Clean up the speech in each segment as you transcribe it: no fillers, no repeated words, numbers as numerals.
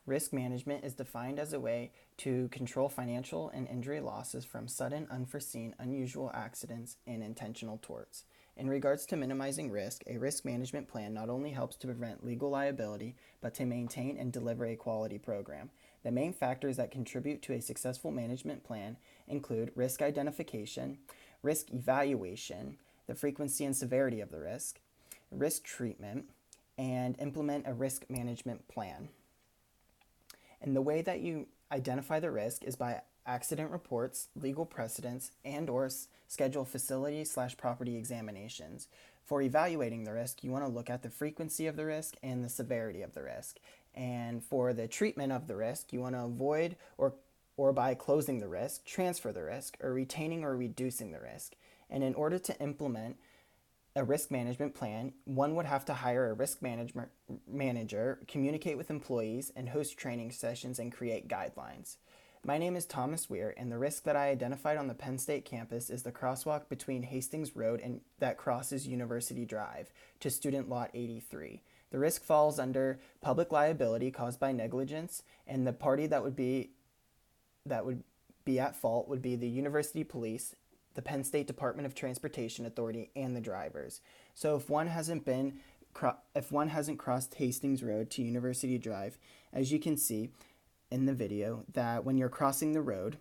Risk management is defined as a way to control financial and injury losses from sudden, unforeseen, unusual accidents and intentional torts. In regards to minimizing risk, a risk management plan not only helps to prevent legal liability, but to maintain and deliver a quality program. The main factors that contribute to a successful management plan include risk identification, risk evaluation, the frequency and severity of the risk treatment, and implement a risk management plan. And the way that you identify the risk is by accident reports, legal precedents, and or schedule facility/property examinations. For evaluating the risk, you want to look at the frequency of the risk and the severity of the risk. And for the treatment of the risk, you want to avoid or by closing the risk, transfer the risk, or retaining or reducing the risk. And in order to implement a risk management plan, one would have to hire a risk management manager, communicate with employees, and host training sessions and create guidelines. My name is Thomas Weir, and the risk that I identified on the Penn State campus is the crosswalk between Hastings Road and that crosses University Drive to Student Lot 83. The risk falls under public liability caused by negligence, and the party that would be at fault would be the University Police, the Penn State Department of Transportation Authority, and the drivers. So if one hasn't crossed Hastings Road to University Drive, as you can see in the video, that when you're crossing the road,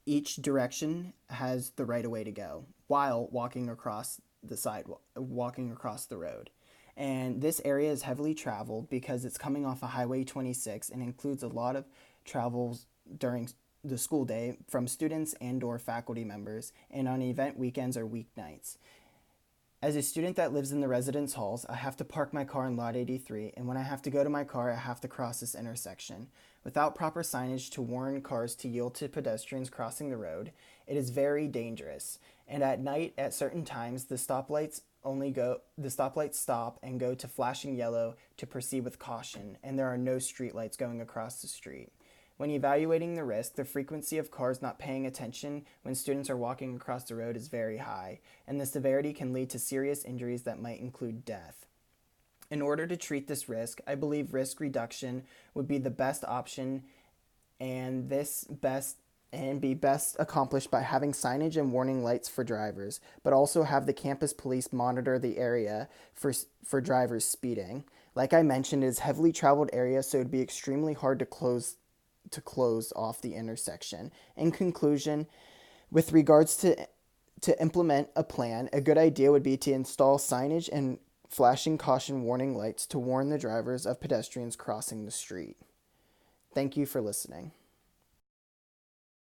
each direction has the right of way to go while walking across the road. And this area is heavily traveled because it's coming off of Highway 26 and includes a lot of travels during the school day from students and or faculty members, and on event weekends or weeknights. As a student that lives in the residence halls, I have to park my car in Lot 83, and when I have to go to my car, I have to cross this intersection. Without proper signage to warn cars to yield to pedestrians crossing the road, it is very dangerous. And at night, at certain times, the stoplights stop and go to flashing yellow to proceed with caution, and there are no streetlights going across the street. When evaluating the risk, the frequency of cars not paying attention when students are walking across the road is very high, and the severity can lead to serious injuries that might include death. In order to treat this risk, I believe risk reduction would be the best option, and be best accomplished by having signage and warning lights for drivers, but also have the campus police monitor the area for drivers speeding. Like I mentioned, it is a heavily traveled area, so it would be extremely hard to close off the intersection. In conclusion, with regards to implement a plan, a good idea would be to install signage and flashing caution warning lights to warn the drivers of pedestrians crossing the street. Thank you for listening.